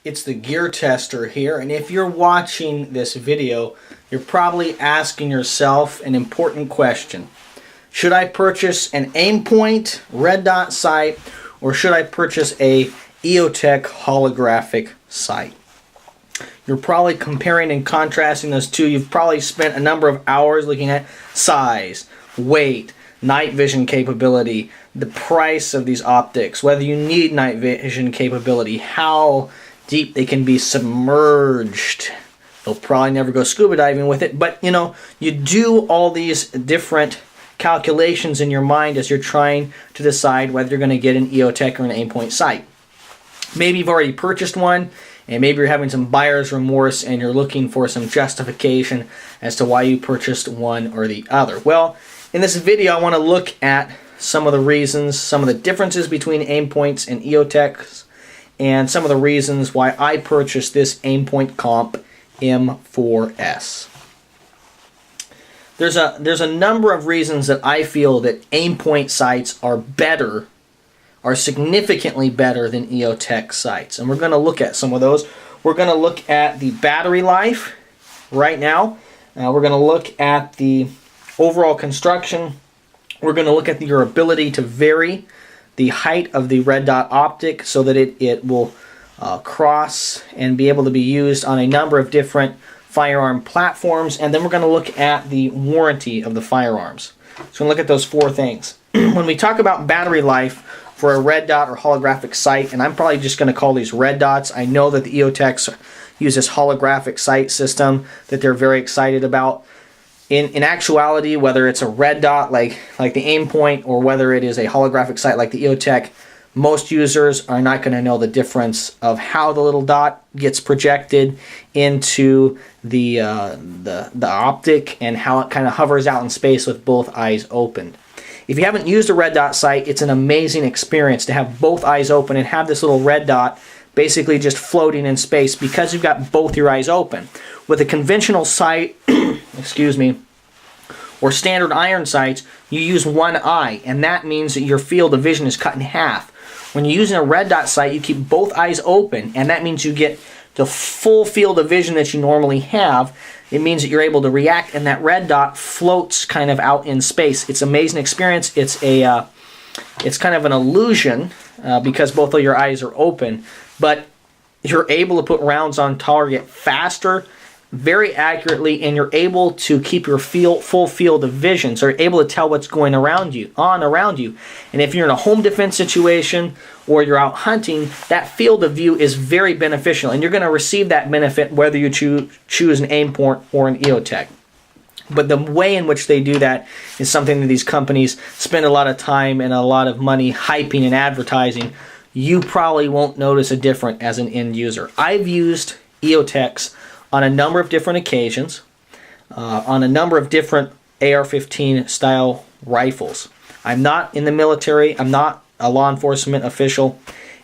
It's the gear tester here, and if you're watching this video, you're probably asking yourself an important question. Should I purchase an Aimpoint red dot sight, or should I purchase a Eotech holographic sight? You're probably comparing and contrasting those two. You've probably spent a number of hours looking at size, weight, night vision capability, the price of these optics, whether you need night vision capability, how deep they can be submerged. They'll probably never go scuba diving with it, but you do all these different calculations in your mind as you're trying to decide whether you're going to get an Eotech or an Aimpoint sight. Maybe you've already purchased one, and maybe you're having some buyer's remorse and you're looking for some justification as to why you purchased one or the other. Well, in this video I want to look at some of the reasons, some of the differences between Aimpoints and Eotechs, and some of the reasons why I purchased this Aimpoint Comp M4S. There's a number of reasons that I feel that Aimpoint sights are significantly better than Eotech sights, and we're going to look at some of those. We're going to look at the battery life right now. We're going to look at the overall construction. We're going to look at your ability to vary the height of the red dot optic so that it will cross and be able to be used on a number of different firearm platforms. And then we're going to look at the warranty of the firearms. So we're going to look at those four things. When we talk about battery life for a red dot or holographic sight, and I'm probably just going to call these red dots. I know that the Eotechs use this holographic sight system that they're very excited about. In actuality, whether it's a red dot like the Aimpoint or whether it is a holographic sight like the Eotech, most users are not going to know the difference of how the little dot gets projected into the optic and how it kind of hovers out in space with both eyes open. If you haven't used a red dot sight, it's an amazing experience to have both eyes open and have this little red dot basically just floating in space because you've got both your eyes open. With a conventional sight, excuse me, or standard iron sights, you use one eye, and that means that your field of vision is cut in half. When you're using a red dot sight, you keep both eyes open, and that means you get the full field of vision that you normally have. It means that you're able to react, and that red dot floats kind of out in space. It's an amazing experience. It's kind of an illusion because both of your eyes are open, but you're able to put rounds on target faster, very accurately, and you're able to keep your full field of vision, so you're able to tell what's going around you. And if you're in a home defense situation or you're out hunting, that field of view is very beneficial, and you're going to receive that benefit whether you choose an Aimpoint or an Eotech. But the way in which they do that is something that these companies spend a lot of time and a lot of money hyping and advertising. You probably won't notice a difference as an end user. I've used Eotechs on a number of different occasions, on a number of different AR-15 style rifles. I'm not in the military, I'm not a law enforcement official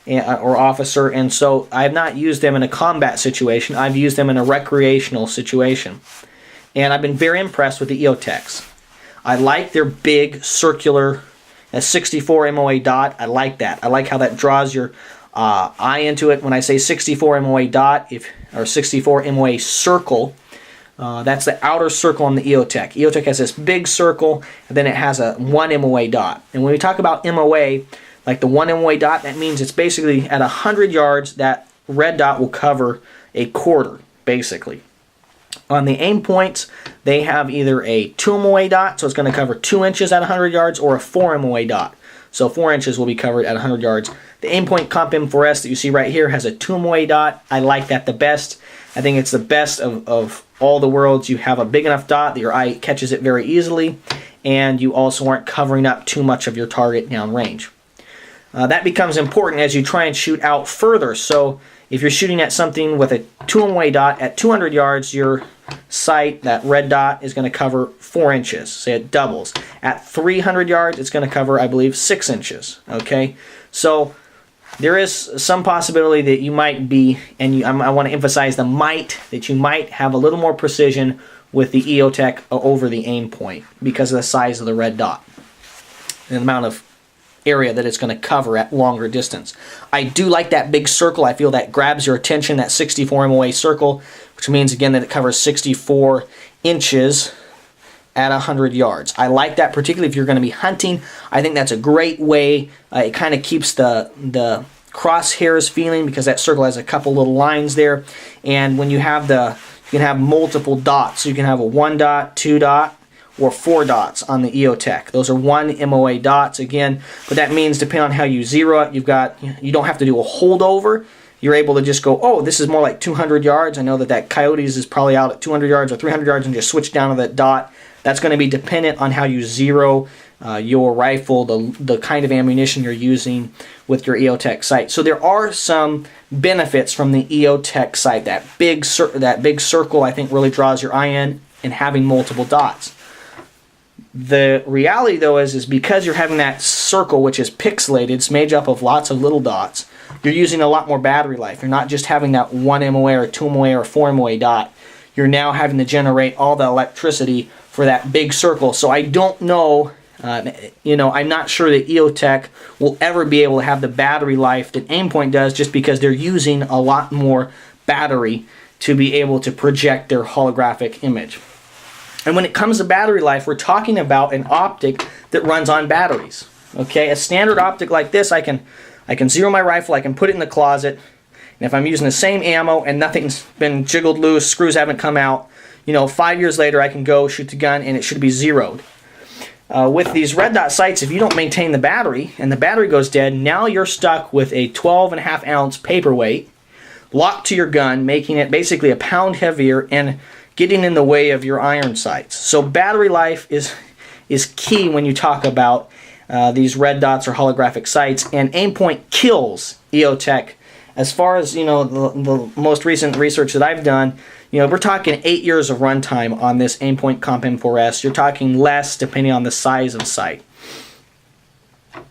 or officer, and so I have not used them in a combat situation. I've used them in a recreational situation. And I've been very impressed with the Eotechs. I like their big circular 64 MOA dot. I like that. I like how that draws your eye into it. When I say 64 MOA dot, or 64 MOA circle, that's the outer circle on the Eotech. Eotech has this big circle, and then it has a 1 MOA dot. And when we talk about MOA, like the 1 MOA dot, that means it's basically at 100 yards, that red dot will cover a quarter, basically. On the Aimpoints, they have either a 2 MOA dot, so it's going to cover 2 inches at 100 yards, or a 4 MOA dot. So 4 inches will be covered at 100 yards. The Aimpoint Comp M4S that you see right here has a 2 MOA dot. I like that the best. I think it's the best of all the worlds. You have a big enough dot that your eye catches it very easily, and you also aren't covering up too much of your target downrange. That becomes important as you try and shoot out further. So if you're shooting at something with a 2 MOA dot at 200 yards, your sight, that red dot, is going to cover 4 inches. Say it doubles. At 300 yards, it's going to cover, I believe, 6 inches. Okay? So there is some possibility that you might be, and I want to emphasize the might, that you might have a little more precision with the Eotech over the Aimpoint because of the size of the red dot and the amount of area that it's going to cover at longer distance. I do like that big circle. I feel that grabs your attention, that 64 MOA circle, which means again that it covers 64 inches at 100 yards. I like that, particularly if you're going to be hunting. I think that's a great way. It kind of keeps the crosshairs feeling, because that circle has a couple little lines there. And when you have you can have multiple dots. So you can have a 1 dot, 2 dot, or 4 dots on the Eotech. Those are 1 MOA dots again, but that means depending on how you zero it, you don't have to do a holdover. You're able to just go, oh, this is more like 200 yards. I know that coyotes is probably out at 200 yards or 300 yards, and just switch down to that dot. That's going to be dependent on how you zero your rifle, the kind of ammunition you're using with your Eotech sight. So there are some benefits from the Eotech sight. That big circle, I think, really draws your eye in, and having multiple dots. The reality, though, is because you're having that circle, which is pixelated, it's made up of lots of little dots, you're using a lot more battery life. You're not just having that 1 MOA or 2 MOA or 4 MOA dot. You're now having to generate all the electricity for that big circle. So I don't know, I'm not sure that Eotech will ever be able to have the battery life that Aimpoint does, just because they're using a lot more battery to be able to project their holographic image. And when it comes to battery life, we're talking about an optic that runs on batteries. Okay, a standard optic like this, I can zero my rifle, I can put it in the closet, and if I'm using the same ammo and nothing's been jiggled loose, screws haven't come out, 5 years later I can go shoot the gun and it should be zeroed. With these red dot sights, if you don't maintain the battery and the battery goes dead, now you're stuck with a 12.5 ounce paperweight locked to your gun, making it basically a pound heavier and getting in the way of your iron sights. So battery life is key when you talk about these red dots or holographic sights, and Aimpoint kills Eotech. As far as the most recent research that I've done, we're talking 8 years of runtime on this Aimpoint Comp M4S. You're talking less depending on the size of sight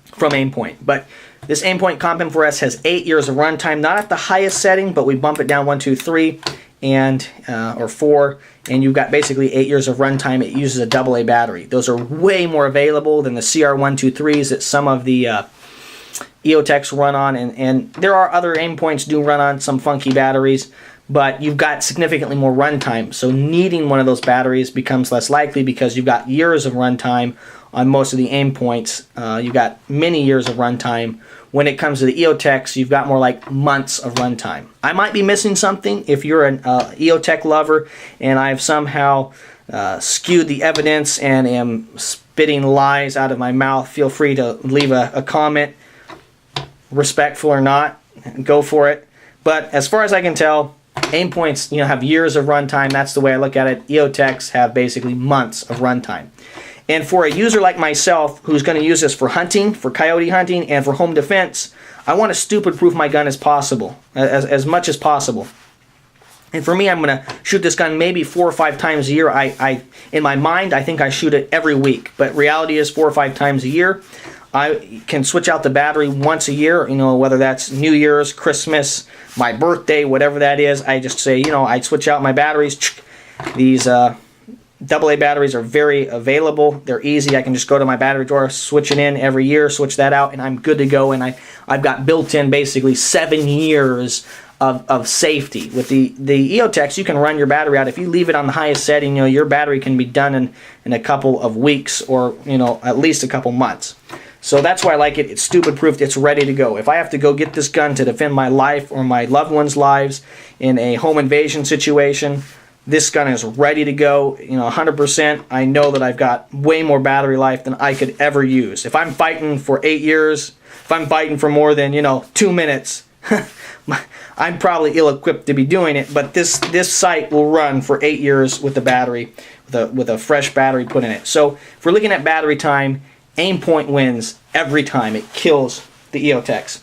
from Aimpoint. But this Aimpoint Comp M4S has 8 years of runtime, not at the highest setting, but we bump it down 1, 2, 3, and or 4, and you've got basically 8 years of runtime. It uses a AA battery. Those are way more available than the CR123s that some of the Eotechs run on, and there are other Aimpoints do run on some funky batteries, but you've got significantly more runtime. So needing one of those batteries becomes less likely, because you've got years of runtime on most of the Aimpoints. You've got many years of runtime. When it comes to the Eotechs, you've got more like months of runtime. I might be missing something. If you're an Eotech lover and I've somehow skewed the evidence and am spitting lies out of my mouth, feel free to leave a comment, respectful or not, go for it. But as far as I can tell, Aimpoints have years of runtime. That's the way I look at it. Eotechs have basically months of runtime. And for a user like myself, who's going to use this for hunting, for coyote hunting, and for home defense, I want to stupid-proof my gun as possible, as much as possible. And for me, I'm going to shoot this gun maybe 4 or 5 times a year. In my mind, I think I shoot it every week, but reality is 4 or 5 times a year. I can switch out the battery once a year, whether that's New Year's, Christmas, my birthday, whatever that is. I just say, I switch out my batteries. These AA batteries are very available. They're easy. I can just go to my battery drawer, switch it in every year, switch that out, and I'm good to go. And I've got built-in basically 7 years of safety. With the Eotechs, you can run your battery out. If you leave it on the highest setting, your battery can be done in a couple of weeks, or at least a couple months. So that's why I like it. It's stupid-proofed. It's ready to go. If I have to go get this gun to defend my life or my loved ones' lives in a home invasion situation, this gun is ready to go, 100%. I know that I've got way more battery life than I could ever use. If I'm fighting for 8 years, if I'm fighting for more than, 2 minutes, I'm probably ill-equipped to be doing it, but this sight will run for 8 years with the battery, with a fresh battery put in it. So if we're looking at battery time, Aimpoint wins every time. It kills the Eotechs.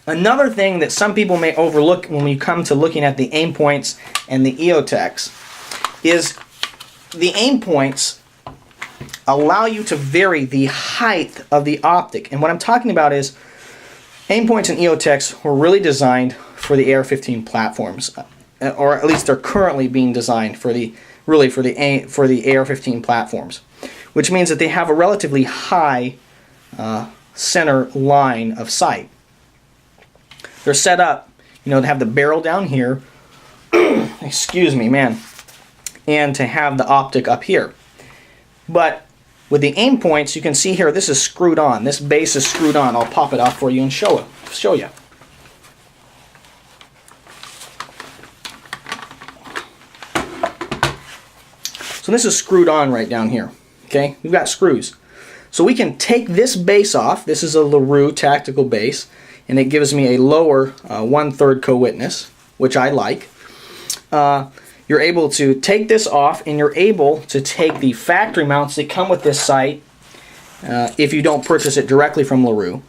Another thing that some people may overlook when we come to looking at the Aimpoints and the Eotechs is the Aimpoints allow you to vary the height of the optic. And what I'm talking about is Aimpoints and Eotechs were really designed for the AR-15 platforms, or at least they're currently being designed for the AR-15 platforms, which means that they have a relatively high center line of sight. They're set up, you know, to have the barrel down here, excuse me, man, and to have the optic up here. But with the aim points, you can see here, this is screwed on. This base is screwed on. I'll pop it off for you and show you. So this is screwed on right down here. Okay, we've got screws. So we can take this base off. This is a LaRue tactical base, and it gives me a lower 1/3 co-witness, which I like. You're able to take this off, and you're able to take the factory mounts that come with this sight if you don't purchase it directly from LaRue.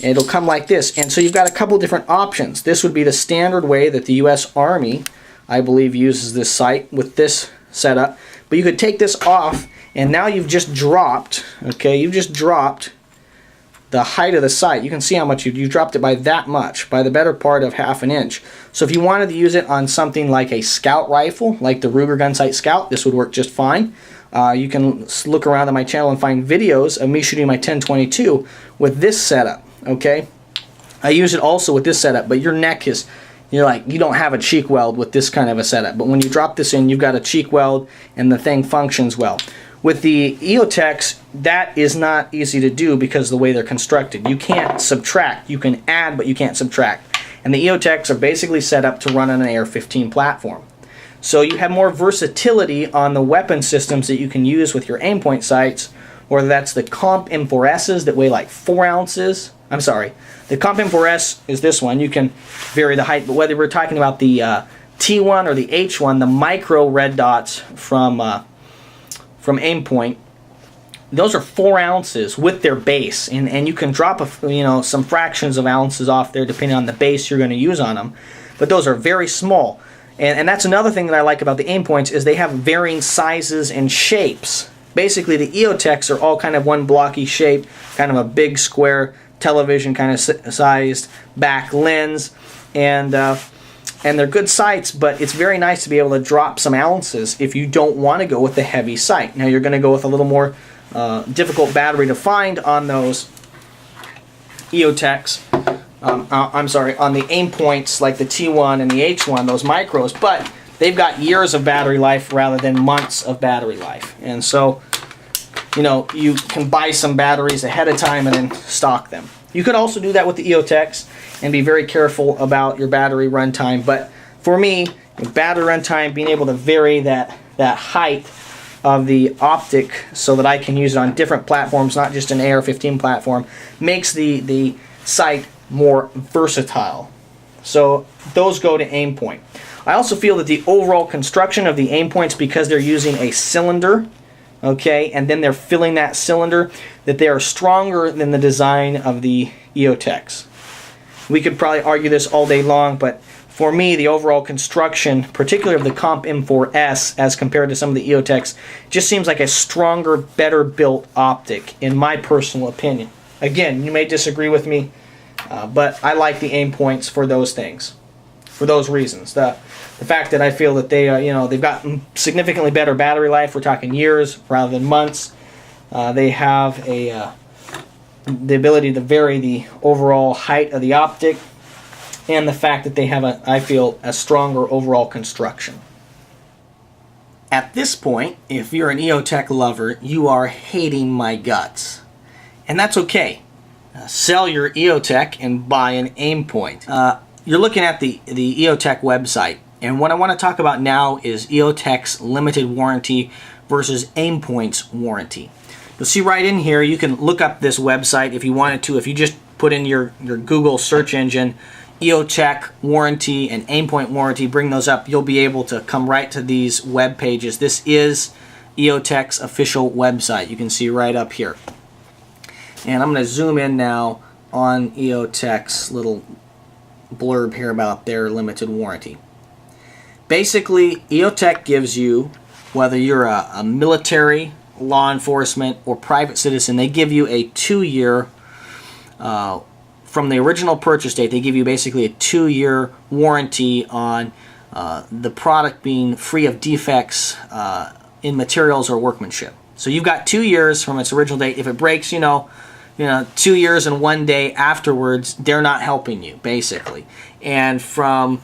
And it'll come like this. And so you've got a couple different options. This would be the standard way that the U.S. Army, I believe, uses this sight with this setup. But you could take this off, and now you've just dropped, okay, you've just dropped the height of the sight. You can see how much you dropped it by that much, by the better part of 1/2 inch. So if you wanted to use it on something like a scout rifle, like the Ruger Gunsight Scout, this would work just fine. You can look around on my channel and find videos of me shooting my 10-22 with this setup, okay? I use it also with this setup, but your neck is, you don't have a cheek weld with this kind of a setup. But when you drop this in, you've got a cheek weld, and the thing functions well. With the Eotechs, that is not easy to do because of the way they're constructed. You can't subtract. You can add, but you can't subtract. And the Eotechs are basically set up to run on an AR-15 platform. So you have more versatility on the weapon systems that you can use with your Aimpoint sights, whether that's the Comp M4Ss that weigh like 4 ounces. I'm sorry, the Comp M4S is this one. You can vary the height, but whether we're talking about the T1 or the H1, the micro red dots from Aimpoint, those are 4 ounces with their base, and you can drop some fractions of ounces off there depending on the base you're going to use on them, but those are very small. And that's another thing that I like about the Aimpoints is they have varying sizes and shapes. Basically, the Eotechs are all kind of one blocky shape, kind of a big square television kind of sized back lens, and they're good sights, but it's very nice to be able to drop some ounces if you don't want to go with the heavy sight. Now you're going to go with a little more difficult battery to find on those Eotechs. I'm sorry, on the Aimpoints like the T1 and the H1, those micros, but they've got years of battery life rather than months of battery life. And so, you can buy some batteries ahead of time and then stock them. You could also do that with the Eotechs and be very careful about your battery runtime. But for me, battery runtime, being able to vary that height of the optic so that I can use it on different platforms, not just an AR-15 platform, makes the sight more versatile. So those go to Aimpoint. I also feel that the overall construction of the Aimpoints, because they're using a cylinder, okay, and then they're filling that cylinder, that they are stronger than the design of the Eotechs. We could probably argue this all day long, but for me, the overall construction, particularly of the Comp M4S as compared to some of the Eotechs, just seems like a stronger, better built optic, in my personal opinion. Again, you may disagree with me, but I like the Aimpoints for those things, for those reasons. The fact that I feel that they, they've got significantly better battery life. We're talking years rather than months. They have the ability to vary the overall height of the optic, and the fact that they have I feel, a stronger overall construction. At this point, if you're an Eotech lover, you are hating my guts. And that's okay. Sell your Eotech and buy an Aimpoint. You're looking at the Eotech website, and what I want to talk about now is Eotech's limited warranty versus Aimpoint's warranty. You'll see right in here, you can look up this website if you wanted to. If you just put in your Google search engine, Eotech warranty and Aimpoint warranty, bring those up, you'll be able to come right to these web pages. This is Eotech's official website. You can see right up here. And I'm going to zoom in now on Eotech's little blurb here about their limited warranty. Basically, Eotech gives you, whether you're a military, law enforcement, or private citizen, they give you a 2-year, from the original purchase date, they give you basically a 2-year warranty on the product being free of defects in materials or workmanship. So you've got 2 years from its original date. If it breaks, 2 years and 1 day afterwards, they're not helping you, basically. And from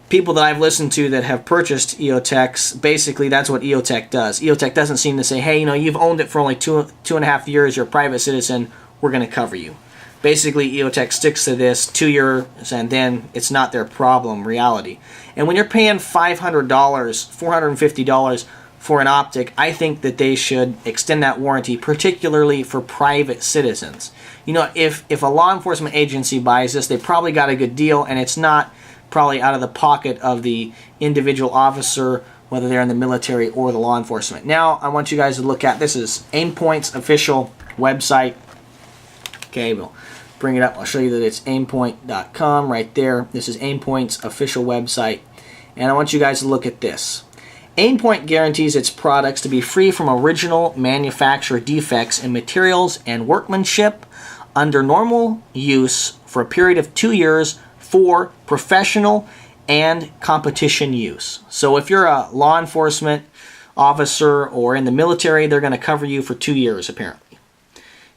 people that I've listened to that have purchased Eotechs, basically that's what Eotech does. Eotech doesn't seem to say, hey, you've owned it for only two and a half years, you're a private citizen, we're going to cover you. Basically, Eotech sticks to this 2 years, and then it's not their problem reality. And when you're paying $500, $450 for an optic, I think that they should extend that warranty, particularly for private citizens. If a law enforcement agency buys this, they probably got a good deal, and it's not probably out of the pocket of the individual officer, whether they're in the military or the law enforcement. Now, I want you guys to look at, this is Aimpoint's official website. Okay, we'll bring it up. I'll show you that it's aimpoint.com right there. This is Aimpoint's official website. And I want you guys to look at this. Aimpoint guarantees its products to be free from original manufacturer defects in materials and workmanship under normal use for a period of 2 years for professional and competition use. So if you're a law enforcement officer or in the military, they're going to cover you for 2 years apparently.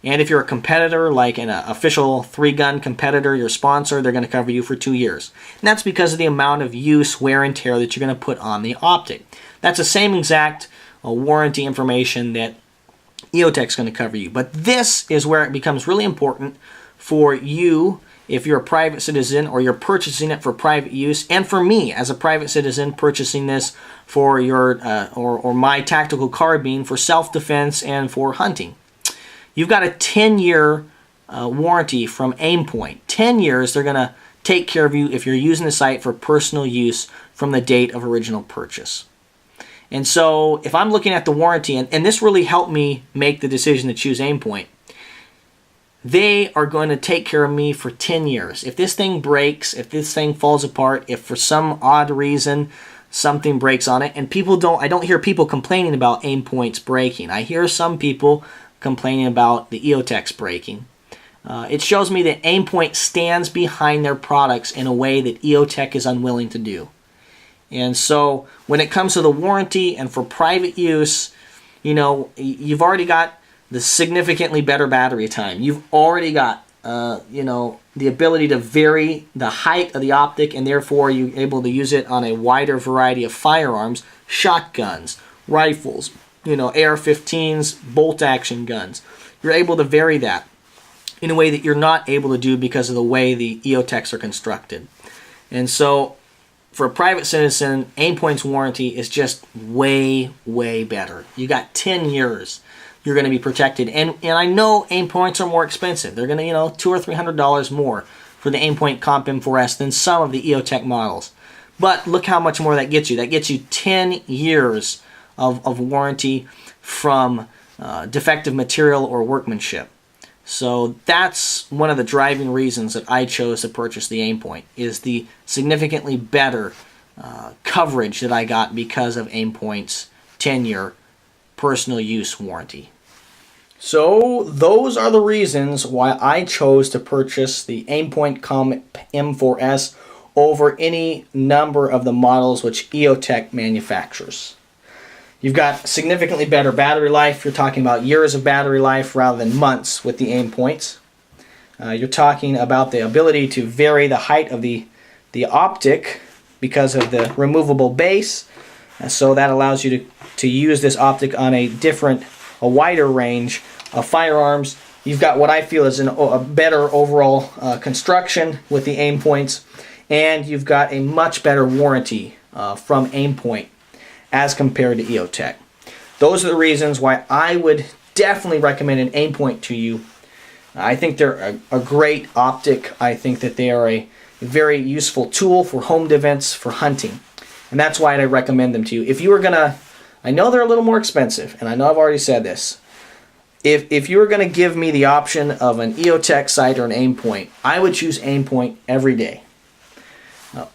And if you're a competitor, like an official 3-gun competitor, your sponsor, they're going to cover you for 2 years. And that's because of the amount of use, wear, and tear that you're going to put on the optic. That's the same exact warranty information that Eotech's going to cover you. But this is where it becomes really important for you, if you're a private citizen or you're purchasing it for private use, and for me as a private citizen purchasing this for your or my tactical carbine for self-defense and for hunting. You've got a 10-year warranty from Aimpoint. 10 years, they're going to take care of you if you're using the site for personal use from the date of original purchase. And so if I'm looking at the warranty, and this really helped me make the decision to choose Aimpoint, they are going to take care of me for 10 years. If this thing breaks, if this thing falls apart, if for some odd reason something breaks on it, and I don't hear people complaining about Aimpoint's breaking. I hear some people complaining about the Eotech's breaking. It shows me that Aimpoint stands behind their products in a way that Eotech is unwilling to do. And so when it comes to the warranty and for private use, you've already got the significantly better battery time. You've already got the ability to vary the height of the optic, and therefore you're able to use it on a wider variety of firearms, shotguns, rifles, AR-15s, bolt-action guns. You're able to vary that in a way that you're not able to do because of the way the Eotechs are constructed. And so, for a private citizen, Aimpoint's warranty is just way, way better. You got 10 years. You're going to be protected. And I know Aimpoints are more expensive. They're going to, $200 or $300 more for the Aimpoint Comp M4S than some of the Eotech models. But look how much more that gets you. That gets you 10 years of warranty from defective material or workmanship. So that's one of the driving reasons that I chose to purchase the Aimpoint, is the significantly better coverage that I got because of Aimpoint's 10-year personal use warranty. So those are the reasons why I chose to purchase the Aimpoint Comp M4S over any number of the models which Eotech manufactures. You've got significantly better battery life. You're talking about years of battery life rather than months with the Aimpoints. You're talking about the ability to vary the height of the optic because of the removable base. So that allows you to use this optic on a wider range of firearms. You've got what I feel is a better overall construction with the Aimpoints, and you've got a much better warranty from Aimpoint as compared to Eotech. Those are the reasons why I would definitely recommend an Aimpoint to you. I think they're a great optic. I think that they are a very useful tool for home defense, for hunting. And that's why I recommend them to you. If you were going to, I know they're a little more expensive, and I know I've already said this. If you were going to give me the option of an Eotech sight or an Aimpoint, I would choose Aimpoint every day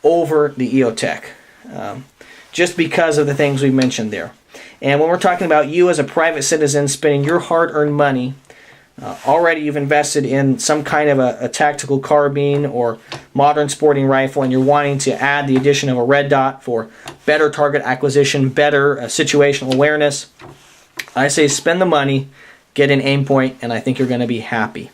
over the Eotech. Just because of the things we mentioned there. And when we're talking about you as a private citizen spending your hard-earned money, already you've invested in some kind of a tactical carbine or modern sporting rifle, and you're wanting to add the addition of a red dot for better target acquisition, better situational awareness, I say spend the money, get an Aimpoint, and I think you're going to be happy.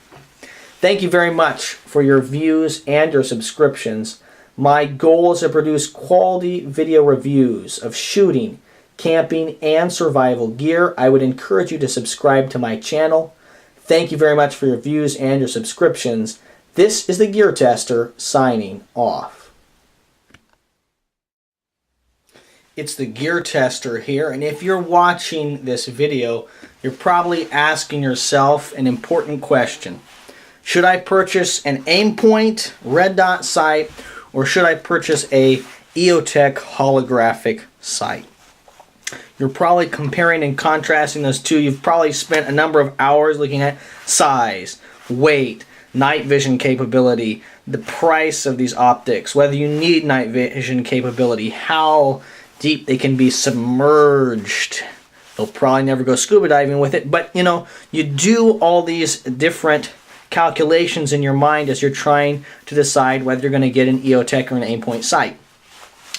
Thank you very much for your views and your subscriptions. My goal is to produce quality video reviews of shooting, camping, and survival gear. I would encourage you to subscribe to my channel. Thank you very much for your views and your subscriptions. This is the Gear Tester signing off. It's the Gear Tester here, and if you're watching this video, you're probably asking yourself an important question. Should I purchase an Aimpoint red dot sight, or should I purchase a Eotech holographic sight? You're probably comparing and contrasting those two. You've probably spent a number of hours looking at size, weight, night vision capability, the price of these optics, whether you need night vision capability, how deep they can be submerged. They'll probably never go scuba diving with it, but you do all these different calculations in your mind as you're trying to decide whether you're going to get an Eotech or an Aimpoint sight.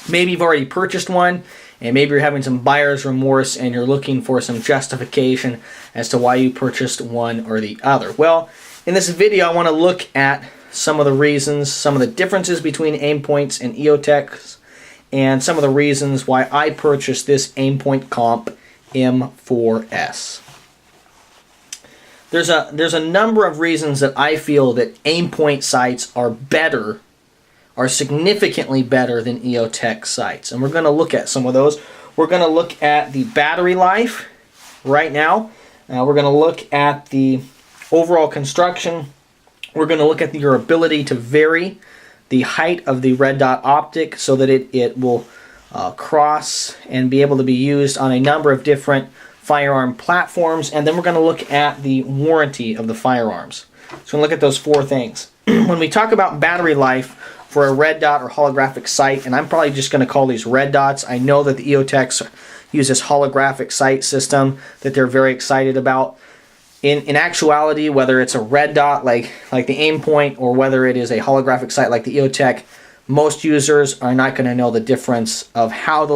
Maybe you've already purchased one, and maybe you're having some buyer's remorse and you're looking for some justification as to why you purchased one or the other. Well, in this video I want to look at some of the reasons, some of the differences between Aimpoints and Eotechs, and some of the reasons why I purchased this Aimpoint Comp M4S. There's a number of reasons that I feel that Aimpoint sights are significantly better than Eotech sights, and we're going to look at some of those. We're going to look at the battery life right now. We're going to look at the overall construction. We're going to look at your ability to vary the height of the red dot optic so that it will cross and be able to be used on a number of different firearm platforms, and then we're going to look at the warranty of the firearms. So we're going to look at those four things. When we talk about battery life for a red dot or holographic sight, and I'm probably just going to call these red dots. I know that the Eotechs use this holographic sight system that they're very excited about. In actuality, whether it's a red dot like the Aimpoint or whether it is a holographic sight like the Eotech, most users are not going to know the difference of how the